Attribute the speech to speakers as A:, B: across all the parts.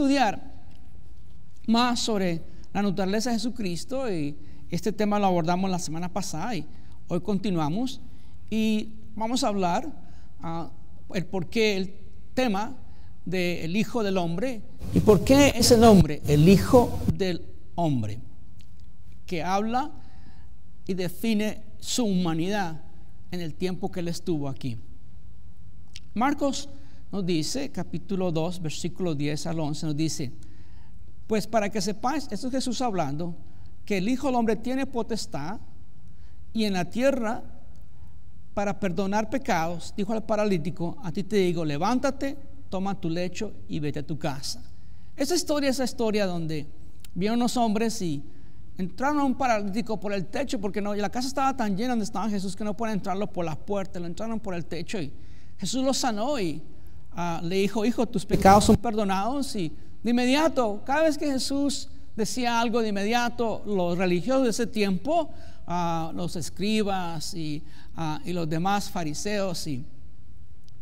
A: estudiar más sobre la naturaleza de Jesucristo, y este tema lo abordamos la semana pasada y hoy continuamos, y vamos a hablar el por qué el tema del Hijo del Hombre y por qué es el hombre, el Hijo del Hombre, que habla y define su humanidad en el tiempo que él estuvo aquí. Marcos nos dice, capítulo 2, versículo 10 al 11, nos dice: pues para que sepáis, esto es Jesús hablando, que el Hijo del Hombre tiene potestad y en la tierra para perdonar pecados, dijo al paralítico: a ti te digo, levántate, toma tu lecho y vete a tu casa. Esa historia donde vieron unos hombres y entraron a un paralítico por el techo, porque la casa estaba tan llena donde estaba Jesús que no pueden entrarlo por las puertas, lo entraron por el techo, y Jesús lo sanó y le dijo: hijo, tus pecados son perdonados. Y de inmediato, cada vez que Jesús decía algo, de inmediato los religiosos de ese tiempo, los escribas y los demás fariseos y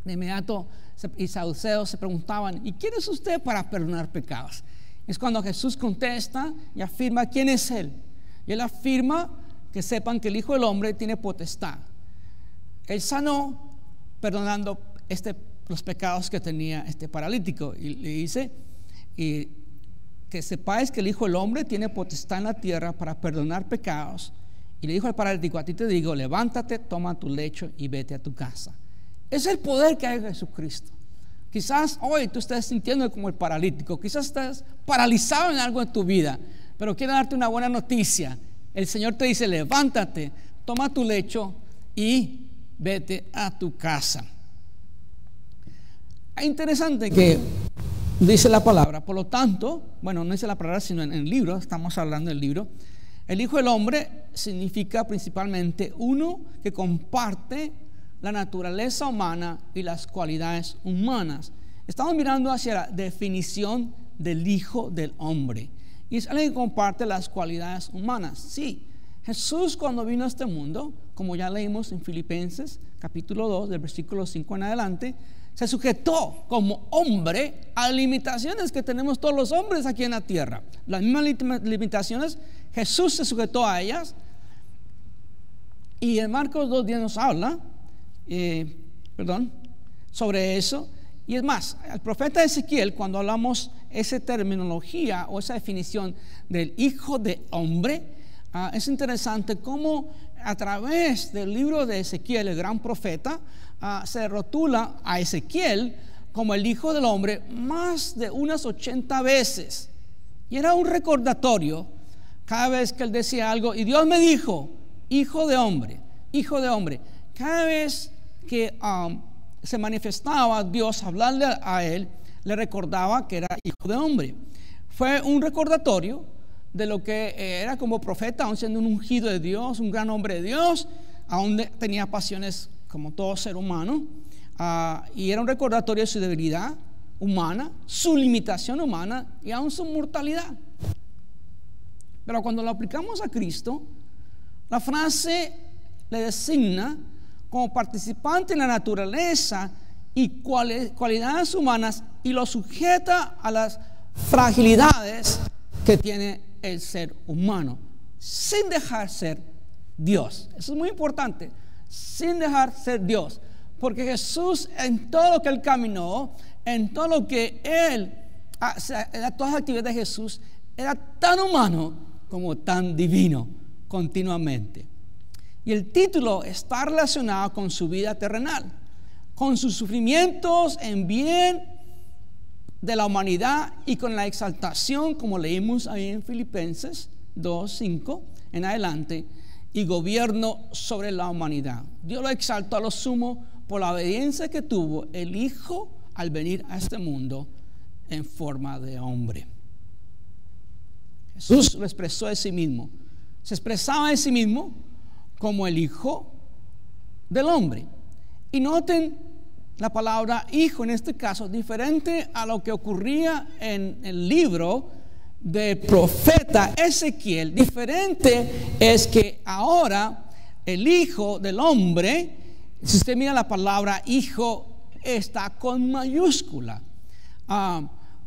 A: de inmediato y saduceos se preguntaban: ¿y quién es usted para perdonar pecados? Es cuando Jesús contesta y afirma quién es él. Y él afirma que sepan que el Hijo del Hombre tiene potestad. Él sanó perdonando los pecados que tenía este paralítico, y le dice: y que sepáis que el Hijo del Hombre tiene potestad en la tierra para perdonar pecados. Y le dijo al paralítico: a ti te digo, levántate, toma tu lecho y vete a tu casa. Es el poder que hay en Jesucristo. Quizás hoy tú estés sintiendo como el paralítico, quizás estás paralizado en algo en tu vida, pero quiero darte una buena noticia. El Señor te dice: levántate, toma tu lecho y vete a tu casa. Es interesante que dice la palabra, por lo tanto, bueno, no dice la palabra sino en el libro, estamos hablando del libro. El Hijo del Hombre significa principalmente uno que comparte la naturaleza humana y las cualidades humanas. Estamos mirando hacia la definición del Hijo del Hombre, y es alguien que comparte las cualidades humanas. Sí, Jesús, cuando vino a este mundo, como ya leímos en Filipenses capítulo 2 del versículo 5 en adelante, se sujetó como hombre a limitaciones que tenemos todos los hombres aquí en la tierra. Las mismas limitaciones, Jesús se sujetó a ellas. Y en Marcos 2:10 nos habla sobre eso. Y es más, el profeta Ezequiel, cuando hablamos esa terminología o esa definición del Hijo de Hombre, es interesante cómo a través del libro de Ezequiel, el gran profeta, se rotula a Ezequiel como el Hijo del Hombre más de unas 80 veces. Y era un recordatorio cada vez que él decía algo: y Dios me dijo, Hijo de Hombre, Hijo de Hombre. Cada vez que se manifestaba Dios hablarle a él, le recordaba que era Hijo de Hombre. Fue un recordatorio de lo que era como profeta, aún siendo un ungido de Dios, un gran hombre de Dios, aún tenía pasiones como todo ser humano, y era un recordatorio de su debilidad humana, su limitación humana y aún su mortalidad. Pero cuando lo aplicamos a Cristo, la frase le designa como participante en la naturaleza y cualidades humanas, y lo sujeta a las fragilidades que tiene el ser humano, sin dejar ser Dios. Eso es muy importante, sin dejar ser Dios, porque Jesús, en todo lo que él caminó, en todo lo que él, todas las actividades de Jesús, era tan humano como tan divino continuamente. Y el título está relacionado con su vida terrenal, con sus sufrimientos en bien de la humanidad y con la exaltación, como leímos ahí en Filipenses 2:5 en adelante, y gobierno sobre la humanidad. Dios lo exaltó a lo sumo por la obediencia que tuvo el Hijo al venir a este mundo en forma de hombre. Jesús lo expresó de sí mismo, se expresaba de sí mismo como el Hijo del Hombre. Y noten la palabra hijo en este caso, diferente a lo que ocurría en el libro del profeta Ezequiel. Diferente es que ahora el Hijo del Hombre, si usted mira la palabra hijo, está con mayúscula.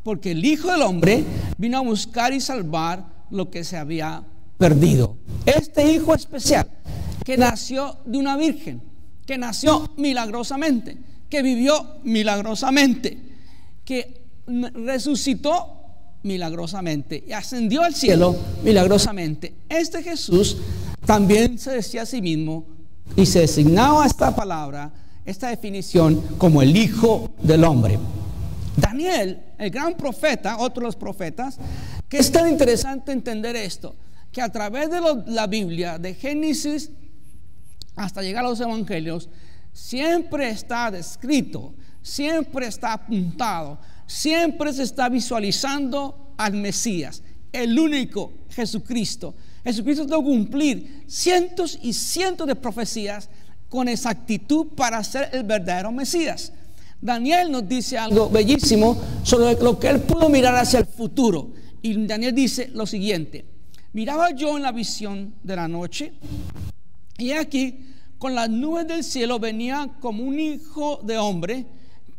A: porque el Hijo del Hombre vino a buscar y salvar lo que se había perdido. Este Hijo especial, que nació de una virgen, que nació milagrosamente, que vivió milagrosamente, que resucitó milagrosamente y ascendió al cielo milagrosamente. Este Jesús también se decía a sí mismo y se designaba esta palabra, esta definición, como el Hijo del Hombre. Daniel, el gran profeta, otro de los profetas, que es tan interesante entender esto, que a través de la Biblia, de Génesis hasta llegar a los evangelios, siempre está descrito, siempre está apuntado, siempre se está visualizando al Mesías, el único Jesucristo. Jesucristo tuvo que cumplir cientos y cientos de profecías con exactitud para ser el verdadero Mesías. Daniel nos dice algo bellísimo sobre lo que él pudo mirar hacia el futuro. Y Daniel dice lo siguiente: miraba yo en la visión de la noche, y aquí con las nubes del cielo venía como un hijo de hombre,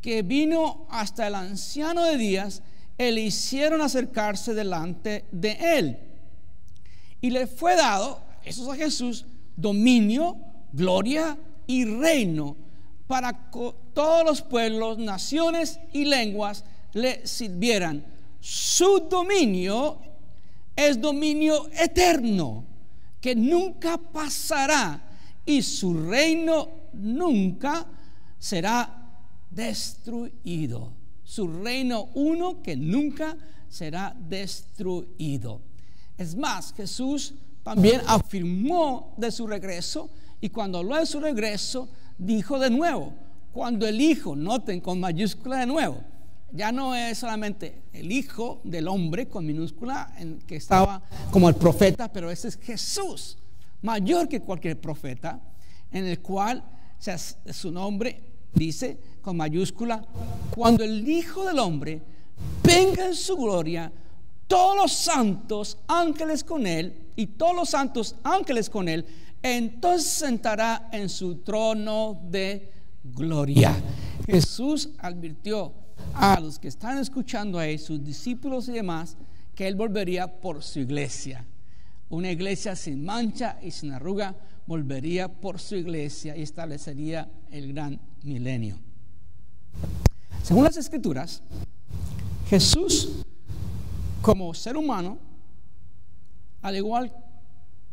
A: que vino hasta el anciano de días, y le hicieron acercarse delante de él. Y le fue dado, eso es a Jesús, dominio, gloria y reino, para que todos los pueblos, naciones y lenguas le sirvieran. Su dominio es dominio eterno, que nunca pasará, y su reino nunca será destruido. Su reino uno que nunca será destruido. Es más, Jesús también afirmó de su regreso, y cuando habló de su regreso dijo de nuevo, cuando el Hijo, noten con mayúscula de nuevo, ya no es solamente el Hijo del Hombre con minúscula, que estaba como el profeta, pero ese es Jesús, mayor que cualquier profeta, en el cual su nombre dice con mayúscula, cuando el Hijo del Hombre venga en su gloria, todos los santos ángeles con él, y todos los santos ángeles con él, entonces sentará en su trono de gloria. Jesús advirtió a los que están escuchando ahí, sus discípulos y demás, que él volvería por su iglesia, una iglesia sin mancha y sin arruga. Volvería por su iglesia y establecería el gran milenio. Según las Escrituras, Jesús, como ser humano, al igual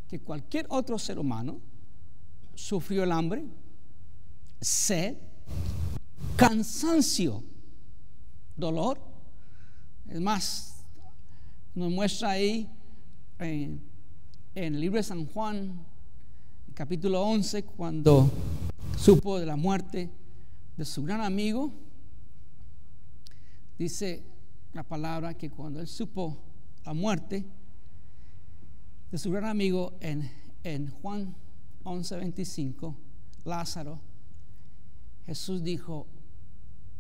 A: que cualquier otro ser humano, sufrió el hambre, sed, cansancio, dolor. Es más, nos muestra ahí en el libro de San Juan, capítulo 11, cuando supo de la muerte de su gran amigo. Dice la palabra que cuando él supo la muerte de su gran amigo, en Juan 11:25, Lázaro, Jesús dijo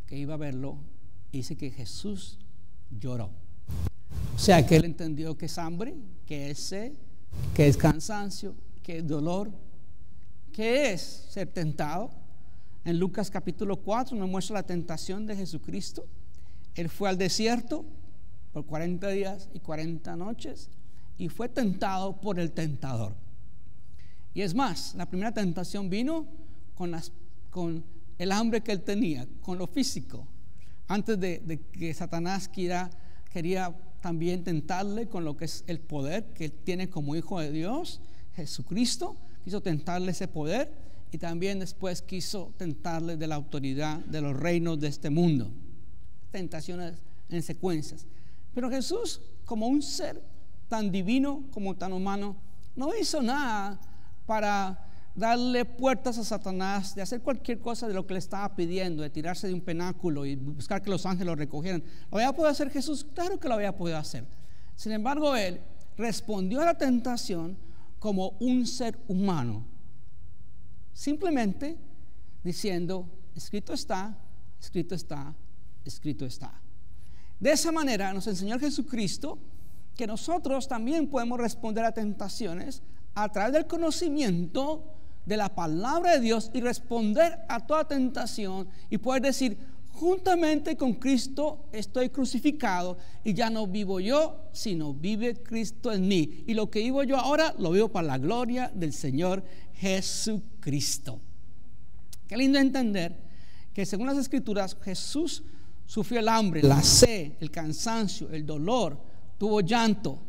A: que iba a verlo, y dice que Jesús lloró. O sea que él entendió que es hambre, que es sed, que es cansancio, que es dolor, que es ser tentado. En Lucas capítulo 4 nos muestra la tentación de Jesucristo. Él fue al desierto por 40 días y 40 noches y fue tentado por el tentador. Y es más, la primera tentación vino con el hambre que él tenía, con lo físico. Antes de que Satanás quería también tentarle con lo que es el poder que él tiene como hijo de Dios, Jesucristo quiso tentarle ese poder, y también después quiso tentarle de la autoridad de los reinos de este mundo. Tentaciones en secuencias. Pero Jesús, como un ser tan divino como tan humano, no hizo nada para darle puertas a Satanás de hacer cualquier cosa de lo que le estaba pidiendo, de tirarse de un penáculo y buscar que los ángeles lo recogieran. ¿Lo había podido hacer Jesús? Claro que lo había podido hacer. Sin embargo, él respondió a la tentación como un ser humano, simplemente diciendo: escrito está, escrito está, escrito está. De esa manera nos enseñó Jesucristo que nosotros también podemos responder a tentaciones a través del conocimiento de la palabra de Dios, y responder a toda tentación y poder decir: juntamente con Cristo estoy crucificado, y ya no vivo yo, sino vive Cristo en mí. Y lo que vivo yo ahora, lo vivo para la gloria del Señor Jesucristo. Qué lindo entender que según las Escrituras, Jesús sufrió el hambre, la sed, el cansancio, el dolor, tuvo llanto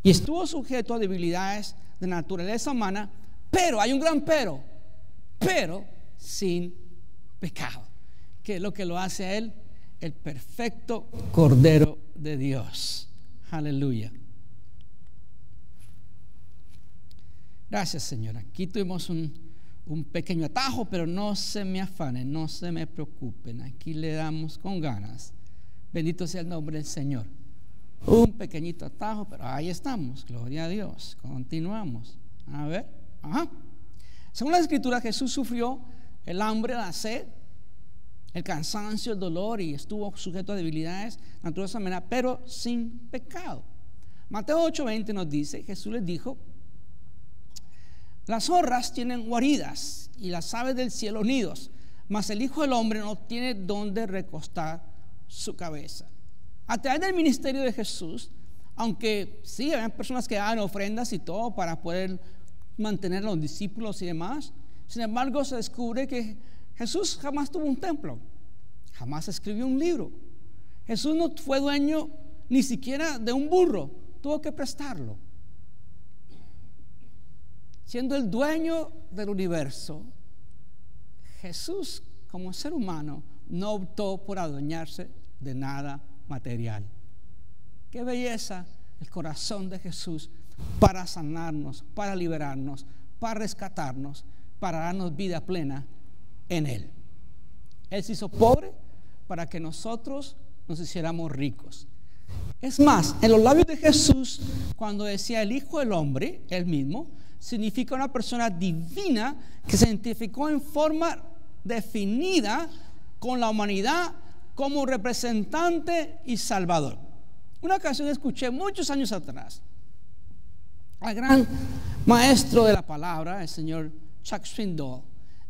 A: y estuvo sujeto a debilidades de naturaleza humana, pero hay un gran pero sin pecado, que es lo que lo hace a él el perfecto Cordero de Dios. Aleluya. Gracias, Señor. Aquí tuvimos un pequeño atajo, pero no se me afanen, no se me preocupen. Aquí le damos con ganas. Bendito sea el nombre del Señor. Un pequeñito atajo, pero ahí estamos. Gloria a Dios. Continuamos. A ver. Según la Escritura, Jesús sufrió el hambre, la sed, el cansancio, el dolor, y estuvo sujeto a debilidades naturaleza humana, pero sin pecado. Mateo 8:20 nos dice, Jesús les dijo: las zorras tienen guaridas y las aves del cielo nidos, mas el Hijo del Hombre no tiene donde recostar su cabeza. A través del ministerio de Jesús, aunque sí había personas que daban ofrendas y todo para poder mantener a los discípulos y demás, sin embargo se descubre que Jesús jamás tuvo un templo, jamás escribió un libro. Jesús no fue dueño ni siquiera de un burro, tuvo que prestarlo. Siendo el dueño del universo, Jesús como ser humano no optó por adueñarse de nada material. Qué belleza el corazón de Jesús para sanarnos, para liberarnos, para rescatarnos, para darnos vida plena en Él. Él se hizo pobre para que nosotros nos hiciéramos ricos. Es más, en los labios de Jesús, cuando decía el Hijo del Hombre, Él mismo, significa una persona divina que se identificó en forma definida con la humanidad como representante y salvador. Una ocasión escuché muchos años atrás al gran maestro de la palabra, el señor Chuck Swindoll,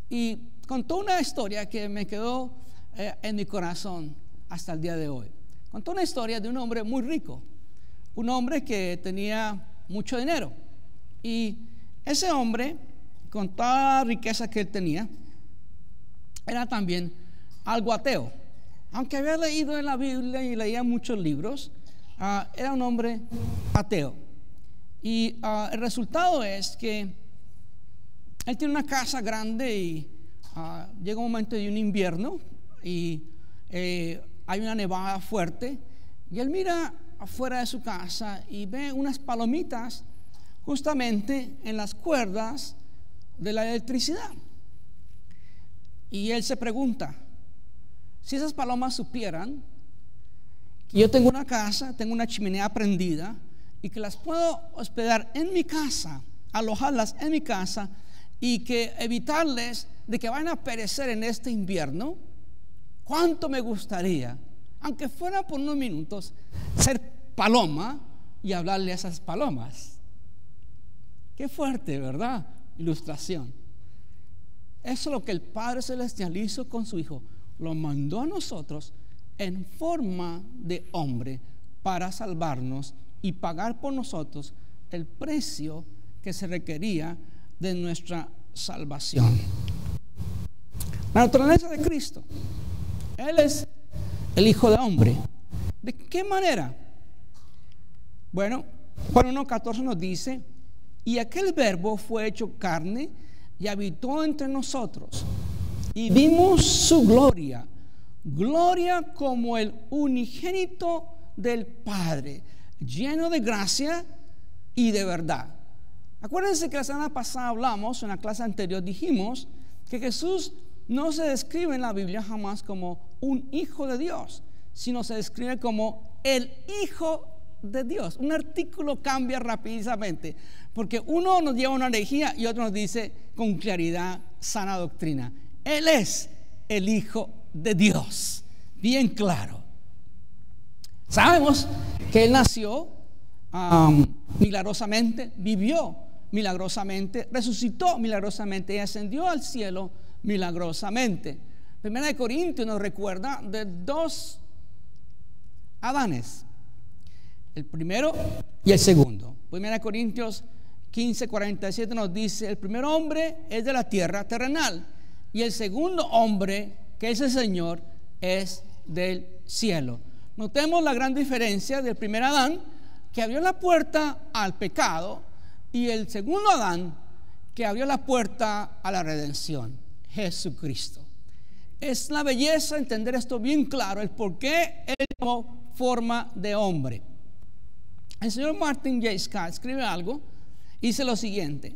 A: y contó una historia que me quedó en mi corazón hasta el día de hoy. Contó una historia de un hombre muy rico, un hombre que tenía mucho dinero, y ese hombre, con toda la riqueza que él tenía, era también algo ateo. Aunque había leído en la Biblia y leía muchos libros, era un hombre ateo. Y el resultado es que él tiene una casa grande y llega un momento de un invierno y hay una nevada fuerte, y él mira afuera de su casa y ve unas palomitas justamente en las cuerdas de la electricidad. Y él se pregunta: si esas palomas supieran que yo tengo una casa, tengo una chimenea prendida y que las puedo hospedar en mi casa, alojarlas en mi casa, y que evitarles de que vayan a perecer en este invierno, ¿cuánto me gustaría, aunque fuera por unos minutos, ser paloma y hablarle a esas palomas? Qué fuerte, ¿verdad? Ilustración. Eso es lo que el Padre Celestial hizo con su Hijo. Lo mandó a nosotros en forma de hombre para salvarnos y pagar por nosotros el precio que se requería de nuestra salvación. La naturaleza de Cristo: Él es el Hijo de Hombre. ¿De qué manera? Bueno, Juan 1:14 nos dice: y aquel verbo fue hecho carne y habitó entre nosotros, y vimos su gloria, gloria como el unigénito del Padre, lleno de gracia y de verdad. Acuérdense que la semana pasada hablamos, en la clase anterior dijimos que Jesús no se describe en la Biblia jamás como un hijo de Dios, sino se describe como el Hijo de Dios. Un artículo cambia rapidísimamente, porque uno nos lleva una herejía y otro nos dice con claridad, sana doctrina: Él es el Hijo de Dios. Bien claro. Sabemos que Él nació milagrosamente, vivió milagrosamente, resucitó milagrosamente y ascendió al cielo milagrosamente. Primera de Corintios nos recuerda de dos Adanes, el primero y el segundo. Primera de Corintios 15:47 nos dice: el primer hombre es de la tierra terrenal, y el segundo hombre, que es el Señor, es del cielo. Notemos la gran diferencia del primer Adán, que abrió la puerta al pecado, y el segundo Adán, que abrió la puerta a la redención, Jesucristo. Es la belleza entender esto bien claro, el por qué él tomó forma de hombre. El señor Martin J. Scott escribe algo, dice lo siguiente: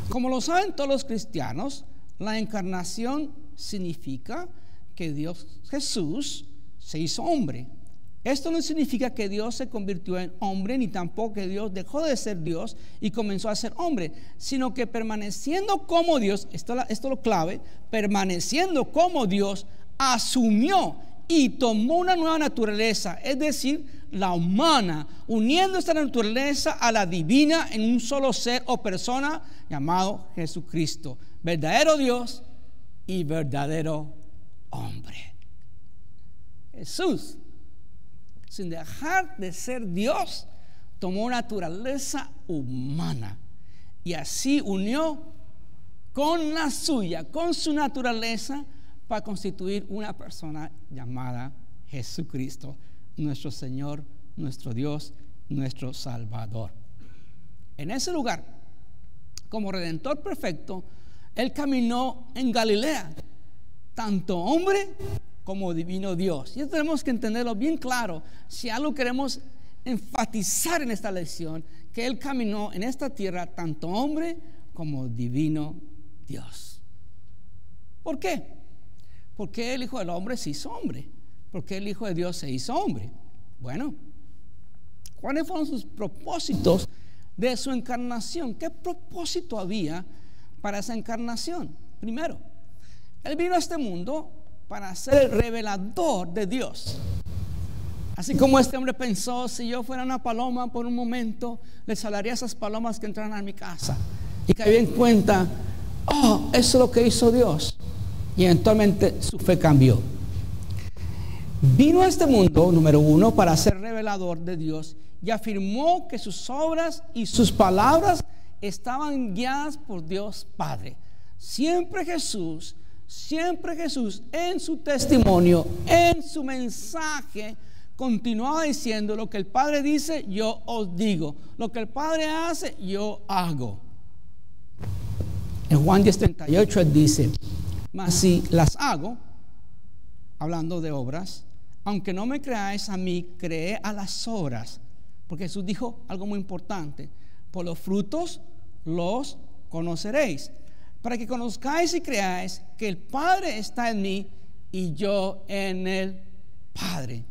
A: como lo saben todos los cristianos, la encarnación significa que Dios Jesús se hizo hombre. Esto no significa que Dios se convirtió en hombre, ni tampoco que Dios dejó de ser Dios y comenzó a ser hombre, sino que permaneciendo como Dios, esto es lo clave, permaneciendo como Dios, asumió y tomó una nueva naturaleza, es decir, la humana, uniendo esta naturaleza a la divina en un solo ser o persona llamado Jesucristo, verdadero Dios y verdadero hombre. Jesús, sin dejar de ser Dios, tomó naturaleza humana y así unió con la suya, con su naturaleza, para constituir una persona llamada Jesucristo, nuestro Señor, nuestro Dios, nuestro Salvador. En ese lugar, como Redentor perfecto, Él caminó en Galilea, tanto hombre como divino Dios. Y tenemos que entenderlo bien claro. Si algo queremos enfatizar en esta lección, que Él caminó en esta tierra tanto hombre como divino Dios. ¿Por qué? Porque el Hijo del Hombre se hizo hombre. Porque el Hijo de Dios se hizo hombre. Bueno, ¿cuáles fueron sus propósitos de su encarnación? ¿Qué propósito había para esa encarnación? Primero, Él vino a este mundo para ser el revelador de Dios. Así como este hombre pensó: si yo fuera una paloma por un momento, les hablaría a esas palomas que entraran a mi casa, y cayó en cuenta: oh, eso es lo que hizo Dios. Y eventualmente su fe cambió. Vino a este mundo, número uno, para ser revelador de Dios, y afirmó que sus obras y sus palabras estaban guiadas por Dios Padre. Siempre Jesús en su testimonio, en su mensaje, continuaba diciendo: lo que el Padre dice, yo os digo; lo que el Padre hace, yo hago. En Juan 10:38 Él dice: mas si las hago, hablando de obras, aunque no me creáis a mí, creed a las obras. Porque Jesús dijo algo muy importante: por los frutos los conoceréis, para que conozcáis y creáis que el Padre está en mí y yo en el Padre.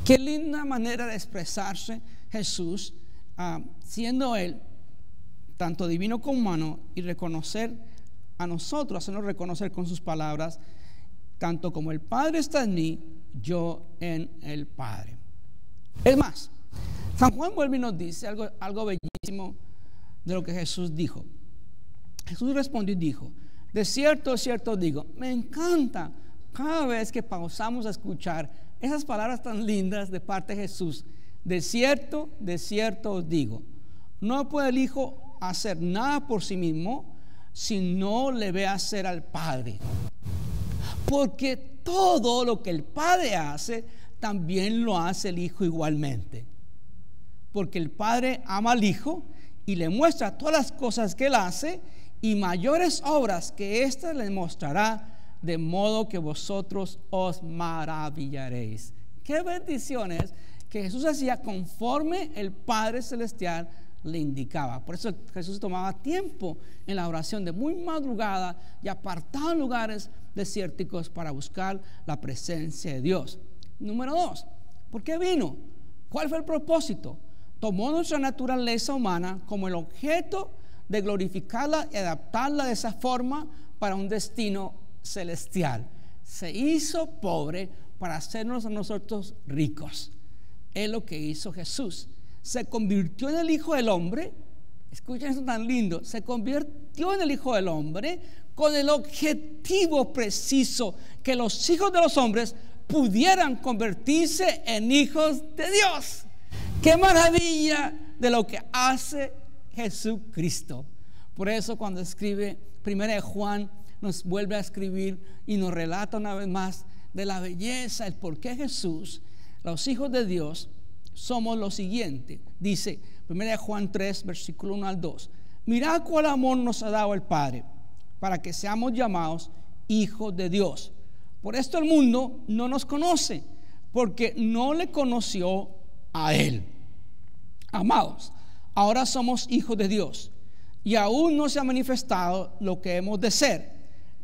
A: Qué linda manera de expresarse Jesús, siendo Él tanto divino como humano, y reconocer a nosotros, hacernos reconocer con sus palabras: tanto como el Padre está en mí, yo en el Padre. Es más, San Juan vuelve y nos dice algo bellísimo de lo que Jesús dijo. Jesús respondió y dijo: de cierto os digo. Me encanta cada vez que pausamos a escuchar esas palabras tan lindas de parte de Jesús. De cierto os digo. No puede el Hijo hacer nada por sí mismo si no le ve hacer al Padre. Porque todo lo que el Padre hace, también lo hace el Hijo igualmente. Porque el Padre ama al Hijo y le muestra todas las cosas que Él hace, y mayores obras que éstas les mostrará, de modo que vosotros os maravillaréis. Qué bendiciones que Jesús hacía conforme el Padre Celestial le indicaba. Por eso Jesús tomaba tiempo en la oración de muy madrugada y apartaba lugares desérticos para buscar la presencia de Dios. Número 2, ¿por qué vino? ¿Cuál fue el propósito? Tomó nuestra naturaleza humana como el objeto de glorificarla y adaptarla de esa forma para un destino celestial. Se hizo pobre para hacernos a nosotros ricos. Es lo que hizo Jesús. Se convirtió en el Hijo del Hombre escuchen esto tan lindo, se convirtió en el Hijo del Hombre con el objetivo preciso que los hijos de los hombres pudieran convertirse en hijos de Dios. ¡Qué maravilla de lo que hace Jesucristo! Por eso cuando escribe 1 Juan, nos vuelve a escribir y nos relata una vez más de la belleza, el por qué Jesús, los hijos de Dios, somos lo siguiente. Dice 1 Juan 3, versículo 1 al 2: mirad cuál amor nos ha dado el Padre, para que seamos llamados hijos de Dios. Por esto el mundo no nos conoce, porque no le conoció a Él. Amados, ahora somos hijos de Dios, y aún no se ha manifestado lo que hemos de ser,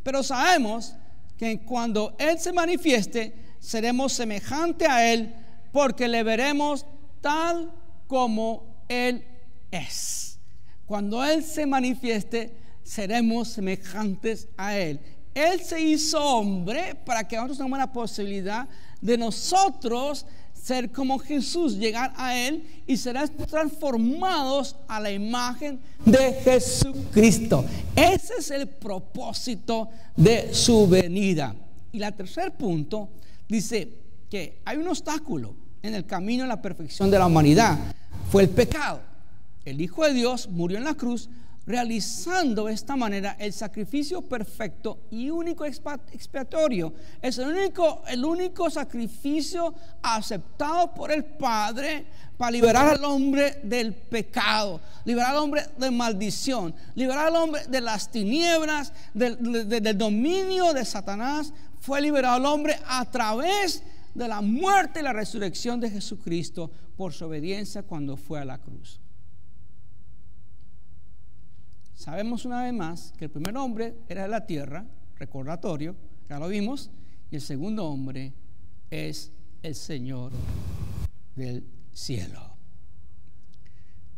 A: pero sabemos que cuando Él se manifieste, seremos semejantes a Él, porque le veremos tal como Él es. Cuando Él se manifieste, seremos semejantes a Él. Él se hizo hombre para que nosotros tengamos la posibilidad de nosotros ser como Jesús, llegar a Él y serán transformados a la imagen de Jesucristo. Ese es el propósito de su venida. Y el tercer punto dice que hay un obstáculo en el camino a la perfección de la humanidad. Fue el pecado. El Hijo de Dios murió en la cruz, realizando de esta manera el sacrificio perfecto y único expiatorio. Es el único sacrificio aceptado por el Padre para liberar al hombre del pecado, liberar al hombre de maldición, liberar al hombre de las tinieblas, del dominio de Satanás. Fue liberado al hombre a través de la muerte y la resurrección de Jesucristo por su obediencia cuando fue a la cruz. Sabemos una vez más que el primer hombre era de la tierra, recordatorio, ya lo vimos, y el segundo hombre es el Señor del cielo,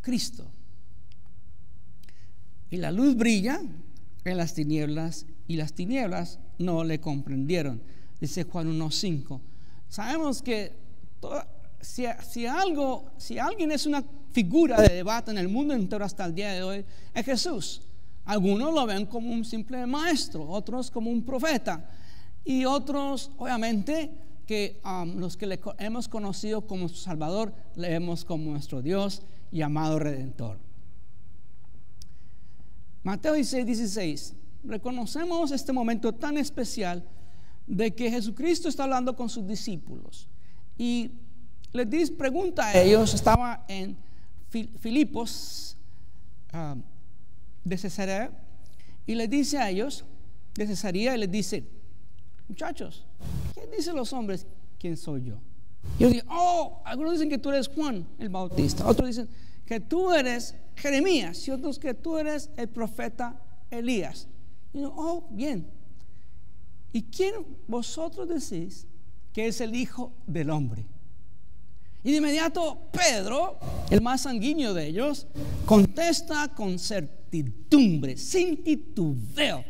A: Cristo. Y la luz brilla en las tinieblas, y las tinieblas no le comprendieron, dice Juan 1:5. Sabemos que si alguien es una figura de debate en el mundo entero hasta el día de hoy, es Jesús. Algunos lo ven como un simple maestro, otros como un profeta, y otros obviamente que los que le hemos conocido como su Salvador, le vemos como nuestro Dios y amado Redentor. Mateo 16, reconocemos este momento tan especial de que Jesucristo está hablando con sus discípulos y les pregunta a ellos. Estaba en Filipos de Cesarea, y les dice a ellos de Cesarea, y les dice: muchachos, ¿quién dicen los hombres quién soy yo? Y ellos dicen: algunos dicen que tú eres Juan el Bautista, otros dicen que tú eres Jeremías, y otros que tú eres el profeta Elías. Y yo, bien, ¿y quién vosotros decís que es el Hijo del Hombre? Y de inmediato Pedro, el más sanguíneo de ellos, contesta con certidumbre, sin titubeo: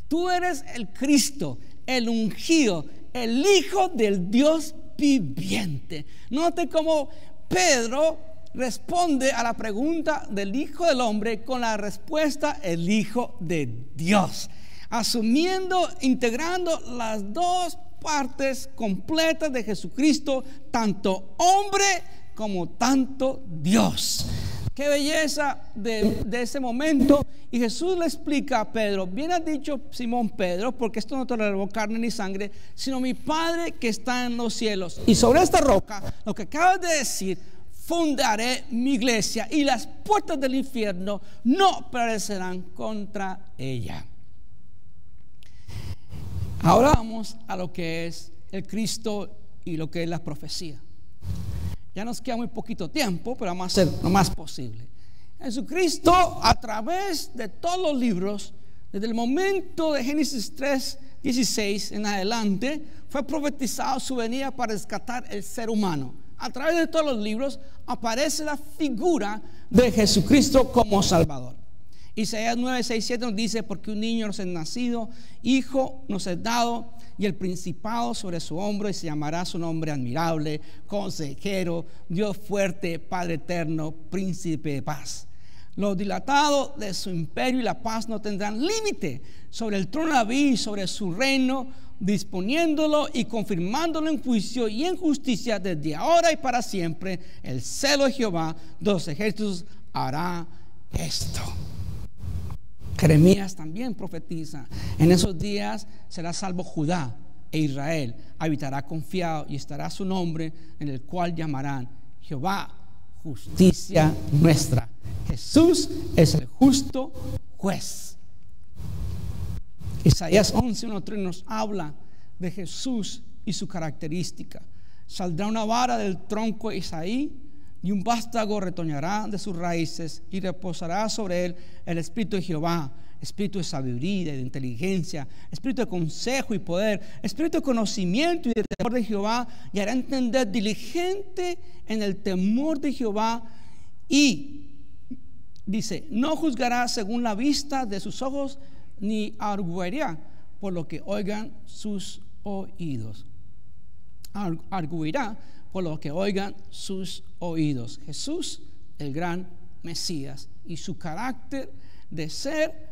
A: tú eres el Cristo, el ungido, el Hijo del Dios viviente. Note cómo Pedro responde a la pregunta del Hijo del Hombre con la respuesta: el Hijo de Dios, asumiendo, integrando las dos partes completas de Jesucristo, tanto hombre como tanto Dios. Qué belleza de ese momento. Y Jesús le explica a Pedro: bien has dicho, Simón Pedro, porque esto no te lo reveló carne ni sangre, sino mi Padre que está en los cielos. Y sobre esta roca, lo que acabas de decir, fundaré mi iglesia, y las puertas del infierno no prevalecerán contra ella. Ahora vamos a lo que es el Cristo y lo que es la profecía. Ya nos queda muy poquito tiempo, pero vamos a hacer lo más posible. Jesucristo, a través de todos los libros, desde el momento de Génesis 3:16 en adelante, fue profetizado su venida para rescatar el ser humano. A través de todos los libros aparece la figura de Jesucristo como Salvador. Isaías 9:6-7 nos dice: porque un niño nos es nacido, hijo nos es dado, y el principado sobre su hombro, y se llamará su nombre admirable, consejero, Dios fuerte, Padre eterno, príncipe de paz. Lo dilatado de su imperio y la paz no tendrán límite sobre el trono de David y sobre su reino, disponiéndolo y confirmándolo en juicio y en justicia desde ahora y para siempre. El celo de Jehová de los ejércitos hará esto. Jeremías también profetiza: en esos días será salvo Judá e Israel, habitará confiado y estará su nombre, en el cual llamarán Jehová, justicia nuestra. Jesús es el justo juez. Isaías 11:1-3 nos habla de Jesús y su característica. Saldrá una vara del tronco de Isaí, y un vástago retoñará de sus raíces, y reposará sobre él el espíritu de Jehová, espíritu de sabiduría y de inteligencia, espíritu de consejo y poder, espíritu de conocimiento y de temor de Jehová, y hará entender diligente en el temor de Jehová. Y dice: no juzgará según la vista de sus ojos, ni arguirá por lo que oigan sus oídos. Arguirá por lo que oigan sus oídos. Jesús, el gran Mesías, y su carácter de ser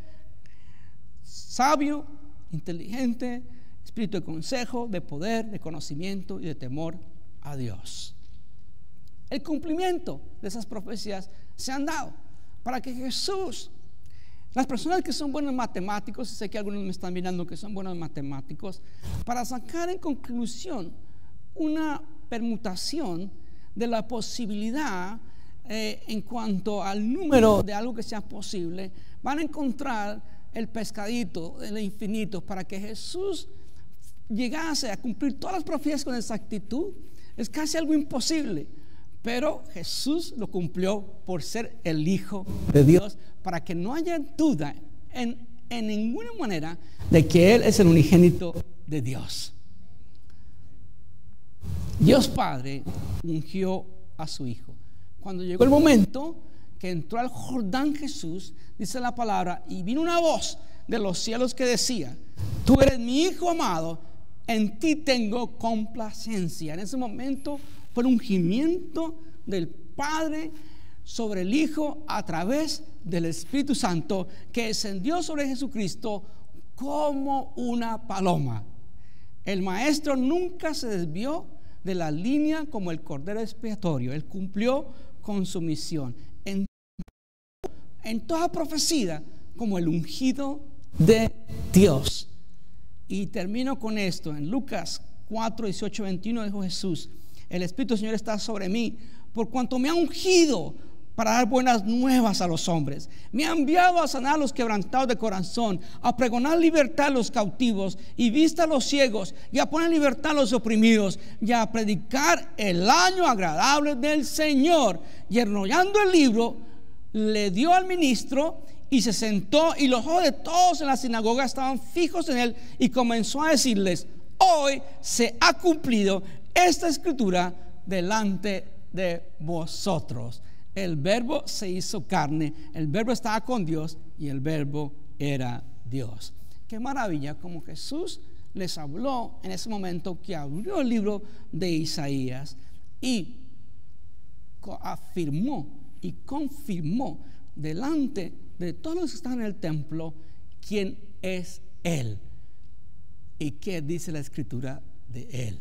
A: sabio, inteligente, espíritu de consejo, de poder, de conocimiento y de temor a Dios. El cumplimiento de esas profecías se han dado para que Jesús, las personas que son buenos matemáticos, y sé que algunos me están mirando que son buenos matemáticos, para sacar en conclusión una permutación de la posibilidad en cuanto al número de algo que sea posible, van a encontrar el pescadito del infinito. Para que Jesús llegase a cumplir todas las profecías con exactitud, es casi algo imposible, pero Jesús lo cumplió por ser el Hijo de Dios, para que no haya duda en ninguna manera de que Él es el unigénito de Dios. Dios Padre ungió a su Hijo. Cuando llegó el momento que entró al Jordán Jesús, dice la palabra, y vino una voz de los cielos que decía: tú eres mi Hijo amado, en ti tengo complacencia. En ese momento fue el ungimiento del Padre sobre el Hijo a través del Espíritu Santo, que descendió sobre Jesucristo como una paloma. El Maestro nunca se desvió de la línea como el Cordero expiatorio. Él cumplió con su misión en toda profecía como el ungido de Dios. Y termino con esto. En Lucas 4:18-21 dijo Jesús: el Espíritu del Señor está sobre mí, por cuanto me ha ungido para dar buenas nuevas a los hombres. Me ha enviado a sanar a los quebrantados de corazón, a pregonar libertad a los cautivos y vista a los ciegos, y a poner libertad a los oprimidos, y a predicar el año agradable del Señor. Y enrollando el libro, le dio al ministro, y se sentó, y los ojos de todos en la sinagoga estaban fijos en él, y comenzó a decirles: hoy se ha cumplido esta escritura delante de vosotros. El Verbo se hizo carne, el Verbo estaba con Dios y el Verbo era Dios. Qué maravilla como Jesús les habló en ese momento, que abrió el libro de Isaías y afirmó y confirmó delante de todos los que están en el templo quién es Él y qué dice la escritura de Él.